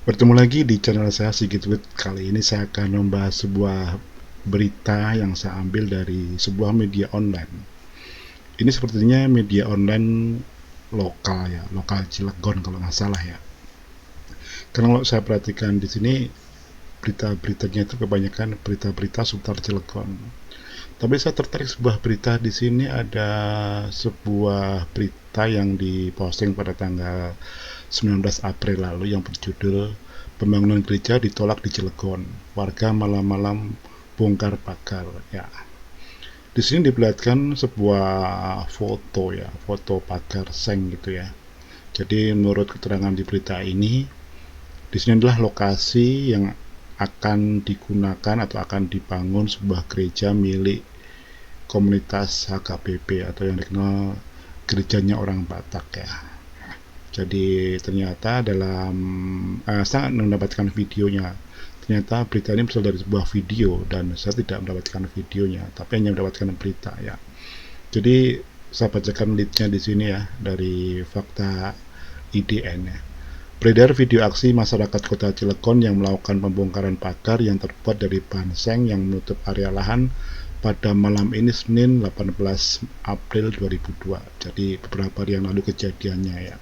Bertemu lagi di channel saya Sigit. Kali ini saya akan membahas sebuah berita yang saya ambil dari sebuah media online. Ini sepertinya media online lokal ya, lokal Cilegon kalau nggak salah ya. Karena kalau saya perhatikan di sini berita-beritanya itu kebanyakan berita-berita seputar Cilegon. Tapi saya tertarik sebuah berita di sini, ada sebuah berita yang diposting pada tanggal 19 April lalu yang berjudul Pembangunan Gereja Ditolak di Cilegon, Warga Malam-malam Bongkar Pagar. Ya, di sini diperlihatkan sebuah foto ya, foto pagar seng gitu ya. Jadi menurut keterangan di berita ini, di sini adalah lokasi yang akan digunakan atau akan dibangun sebuah gereja milik komunitas HKBP atau yang dikenal gerejanya orang Batak ya. Jadi ternyata dalam saya mendapatkan videonya. Ternyata berita ini berasal dari sebuah video dan saya tidak mendapatkan videonya, tapi hanya mendapatkan berita ya. Jadi saya bacakan leadnya di sini ya, dari fakta IDN ya. Beredar video aksi masyarakat Kota Cilegon yang melakukan pembongkaran pagar yang terbuat dari bahan seng yang menutup area lahan pada malam ini Senin 18 April 2002. Jadi beberapa hari yang lalu kejadiannya ya.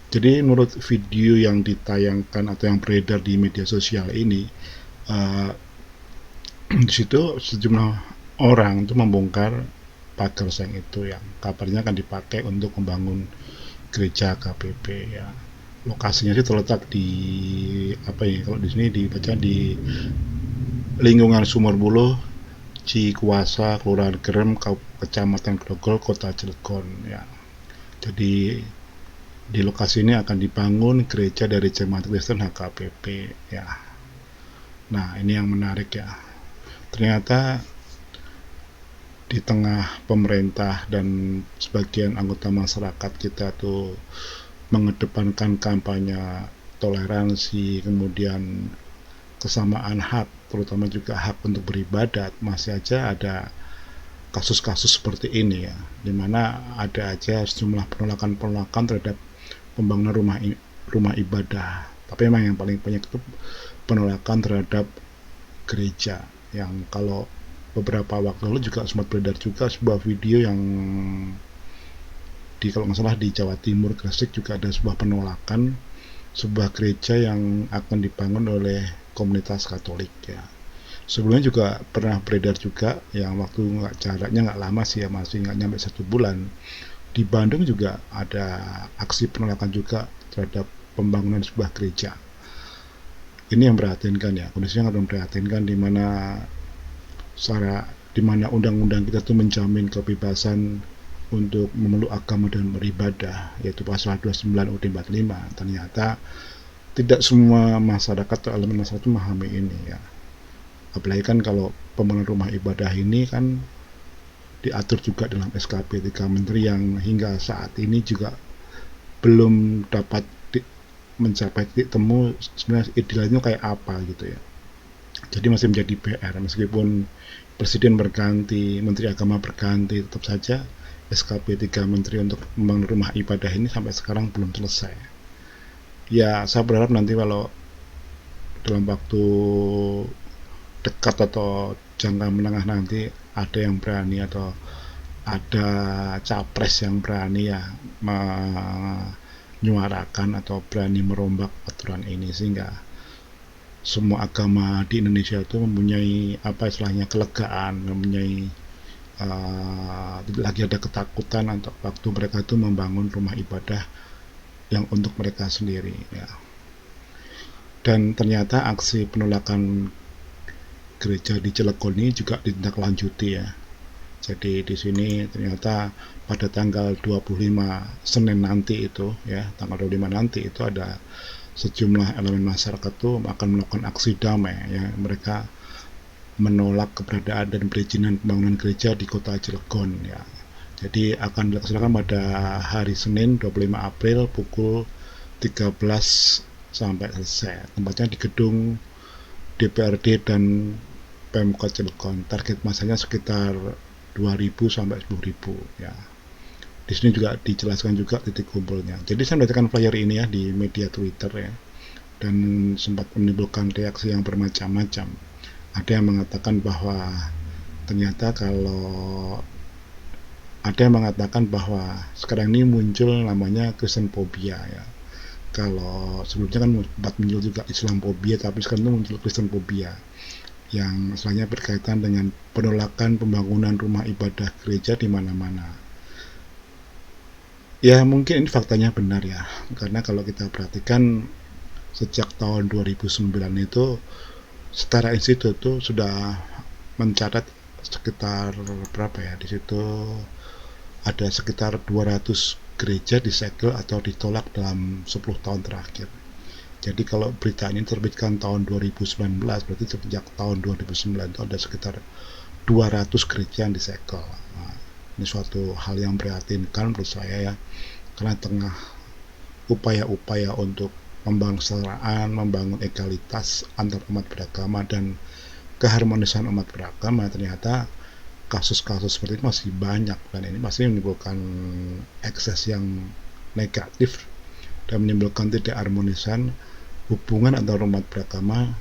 Jadi menurut video yang ditayangkan atau yang beredar di media sosial ini, uh, di situ sejumlah orang itu membongkar pagar seng itu yang kabarnya akan dipakai untuk membangun gereja KPP ya. Lokasinya sih terletak di apa ya, kalau di sini dibaca di lingkungan Sumberbuluh, Cikuasa, Kelurahan Gerem, Kecamatan Grogol, Kota Cilegon ya. Jadi di lokasi ini akan dibangun gereja dari Jemaat Kristen HKBP ya. Nah, ini yang menarik ya. Ternyata di tengah pemerintah dan sebagian anggota masyarakat kita tuh mengedepankan kampanye toleransi, kemudian kesamaan hak, terutama juga hak untuk beribadat, masih aja ada kasus-kasus seperti ini ya, dimana ada aja sejumlah penolakan-penolakan terhadap pembangunan rumah ibadah. Tapi memang yang paling banyak itu penolakan terhadap gereja, yang kalau beberapa waktu lalu juga sempat beredar juga sebuah video yang di, kalau nggak salah di Jawa Timur, Gresik, juga ada sebuah penolakan sebuah gereja yang akan dibangun oleh komunitas Katolik ya. Sebelumnya juga pernah beredar juga yang waktu jaraknya nggak lama sih ya, masih nggak nyampe 1 bulan, di Bandung juga ada aksi penolakan juga terhadap pembangunan sebuah gereja. Ini yang memprihatinkan ya, kondisinya sangat memprihatinkan, di mana undang-undang kita tuh menjamin kebebasan untuk memeluk agama dan beribadah, yaitu pasal 29 UUD 45. Ternyata tidak semua masyarakat atau elemen masyarakat itu memahami ini ya. Apalagi kan kalau pembangunan rumah ibadah ini kan diatur juga dalam SKP 3 Menteri yang hingga saat ini juga belum dapat mencapai titik temu sebenarnya idealnya kayak apa gitu ya. Jadi masih menjadi PR, meskipun presiden berganti, menteri agama berganti, tetap saja SKP 3 Menteri untuk membangun rumah ibadah ini sampai sekarang belum selesai. Ya, saya berharap nanti kalau dalam waktu dekat atau jangka menengah nanti ada yang berani atau ada capres yang berani ya menyuarakan atau berani merombak aturan ini, sehingga semua agama di Indonesia itu mempunyai apa istilahnya kelegaan, mempunyai tidak lagi ada ketakutan untuk waktu mereka itu membangun rumah ibadah yang untuk mereka sendiri ya. Dan ternyata aksi penolakan gereja di Cilegon ini juga ditindaklanjuti ya. Jadi di sini ternyata pada tanggal 25 Senin nanti itu ya, tanggal 25 nanti itu ada sejumlah elemen masyarakat tuh akan melakukan aksi damai ya. Mereka menolak keberadaan dan perizinan pembangunan gereja di Kota Cilegon ya. Jadi akan dilaksanakan pada hari Senin 25 April pukul 13 sampai selesai. Tempatnya di gedung DPRD dan Pemkot Cilegon. Target masanya sekitar 2.000 sampai 10.000 ya. Di sini juga dijelaskan juga titik kumpulnya. Jadi saya mendapatkan flyer ini ya di media Twitter ya. dan sempat menimbulkan reaksi yang bermacam-macam. Ada yang mengatakan bahwa ternyata kalau ada yang mengatakan bahwa sekarang ini muncul namanya Kristenfobia ya. Kalau sebelumnya kan sempat muncul juga Islamfobia, tapi sekarang itu muncul Kristenfobia yang istilahnya berkaitan dengan penolakan pembangunan rumah ibadah gereja di mana-mana. Ya mungkin ini faktanya benar ya, karena kalau kita perhatikan sejak tahun 2009 itu Setara Institut itu sudah mencatat sekitar berapa ya, di situ ada sekitar 200 gereja disegel atau ditolak dalam 10 tahun terakhir. Jadi kalau berita ini terbitkan tahun 2019, berarti sejak tahun 2009 itu ada sekitar 200 gereja yang disegel. Nah, ini suatu hal yang prihatinkan menurut saya ya, karena tengah upaya-upaya untuk membangun kesetaraan, membangun egalitas antar umat beragama dan keharmonisan umat beragama, ternyata kasus-kasus seperti ini masih banyak, dan ini pasti menimbulkan ekses yang negatif dan menimbulkan tidak harmonisan hubungan antar umat beragama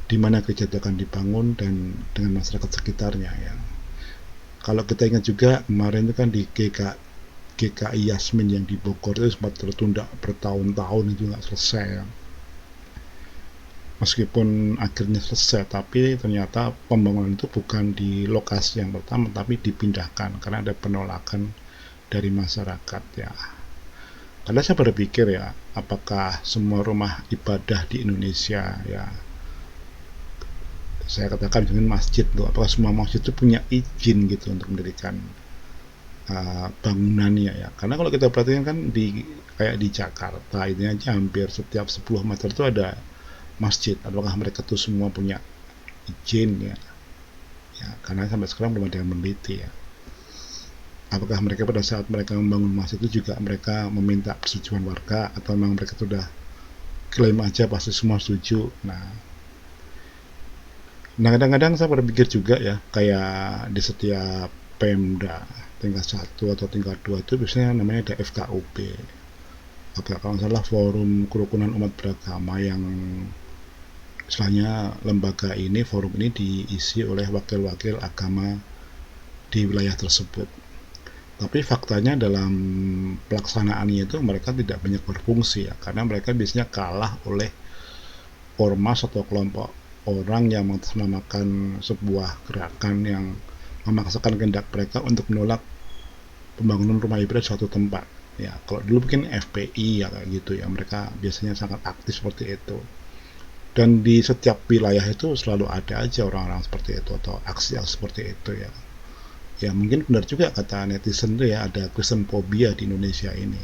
di mana gereja itu akan dibangun dan dengan masyarakat sekitarnya ya. Kalau kita ingat juga kemarin itu kan di GKI Yasmin yang di Bogor itu sempat tertunda bertahun-tahun, itu nggak selesai ya. Meskipun akhirnya selesai, tapi ternyata pembangunan itu bukan di lokasi yang pertama, tapi dipindahkan karena ada penolakan dari masyarakat ya. Karena saya berpikir ya, apakah semua rumah ibadah di Indonesia ya, saya katakan dengan masjid tuh, apakah semua masjid itu punya izin gitu untuk mendirikan bangunannya ya. Karena kalau kita perhatikan kan kayak di Jakarta ini aja hampir setiap 10 meter itu ada masjid. Apakah mereka tuh semua punya izin ya? Ya, karena sampai sekarang belum ada yang meneliti ya. Apakah mereka pada saat mereka membangun masjid itu juga mereka meminta persetujuan warga, atau memang mereka sudah klaim aja pasti semua setuju. Nah kadang-kadang saya berpikir juga ya, kayak di setiap Pemda tingkat 1 atau tingkat 2 itu biasanya namanya ada FKUB, atau kalau salah Forum Kerukunan Umat Beragama, yang istilahnya lembaga ini, forum ini diisi oleh wakil-wakil agama di wilayah tersebut. Tapi faktanya dalam pelaksanaannya itu mereka tidak banyak berfungsi ya, karena mereka biasanya kalah oleh ormas atau kelompok orang yang mengatasnamakan sebuah gerakan yang memaksakan kehendak mereka untuk menolak pembangunan rumah ibadah di suatu tempat ya. Kalau dulu mungkin FPI ya kayak gitu ya, mereka biasanya sangat aktif seperti itu, dan di setiap wilayah itu selalu ada aja orang-orang seperti itu atau aksi seperti itu ya. Ya mungkin benar juga kata netizen tuh ya, ada Kristenfobia di Indonesia ini.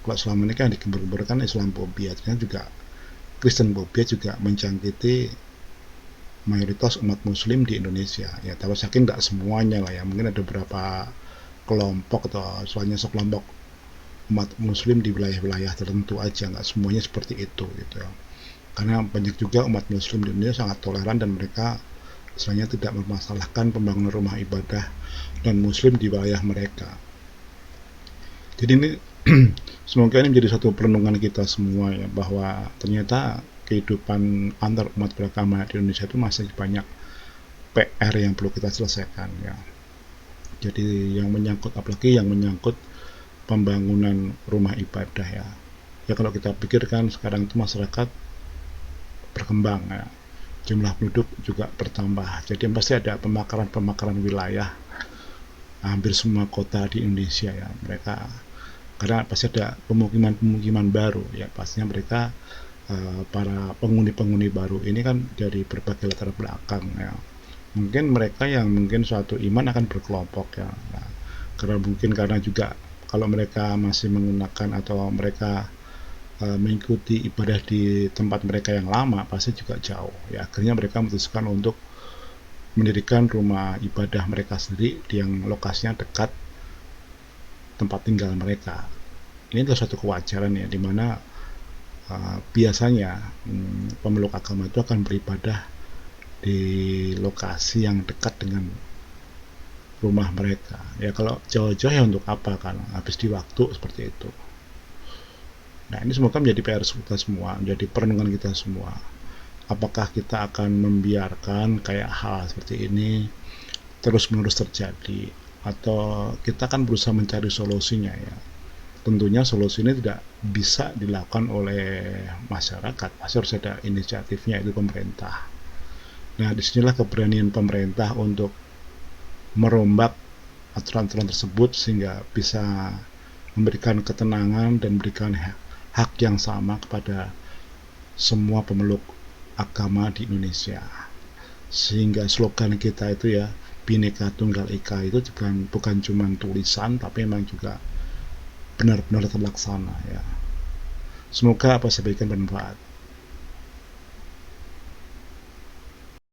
Kalau selama ini kan digembar-gemborkan Islamfobia, ternyata juga Kristenfobia juga menjangkiti mayoritas umat muslim di Indonesia ya. Tapi saya yakin nggak semuanya lah ya, mungkin ada beberapa kelompok atau soalnya sekelompok umat muslim di wilayah-wilayah tertentu aja, nggak semuanya seperti itu gitu ya. Karena banyak juga umat muslim di Indonesia sangat toleran dan mereka misalnya tidak mempermasalahkan pembangunan rumah ibadah dan muslim di wilayah mereka. Jadi ini semoga ini menjadi satu perenungan kita semua ya, bahwa ternyata kehidupan antar umat beragama di Indonesia itu masih banyak PR yang perlu kita selesaikan ya. Jadi yang menyangkut, apalagi yang menyangkut pembangunan rumah ibadah ya. Ya kalau kita pikirkan sekarang itu masyarakat berkembang ya, jumlah penduduk juga bertambah, jadi pasti ada pemakaran wilayah hampir semua kota di Indonesia ya. Mereka karena pasti ada pemukiman baru ya, pastinya mereka para penghuni baru ini kan dari berbagai latar belakang ya. Mungkin mereka yang mungkin suatu iman akan berkelompok ya. Nah, karena juga kalau mereka masih menggunakan atau mereka mengikuti ibadah di tempat mereka yang lama, pasti juga jauh ya. Akhirnya mereka memutuskan untuk mendirikan rumah ibadah mereka sendiri yang lokasinya dekat tempat tinggal mereka. Ini adalah suatu kewajaran ya, dimana biasanya pemeluk agama itu akan beribadah di lokasi yang dekat dengan rumah mereka ya. Kalau jauh-jauh ya untuk apa, kan habis di waktu seperti itu. Nah, ini semoga menjadi PR kita semua, menjadi perenungan kita semua. Apakah kita akan membiarkan kayak hal seperti ini terus-menerus terjadi, atau kita akan berusaha mencari solusinya ya. Tentunya solusi ini tidak bisa dilakukan oleh masyarakat, pasti harus ada inisiatifnya, itu pemerintah. Nah, disinilah keberanian pemerintah untuk merombak aturan-aturan tersebut sehingga bisa memberikan ketenangan dan memberikan hak yang sama kepada semua pemeluk agama di Indonesia. Sehingga slogan kita itu ya, Bhinneka Tunggal Ika, itu bukan cuma tulisan, tapi memang juga benar-benar terlaksana ya. Semoga apa saya berikan bermanfaat.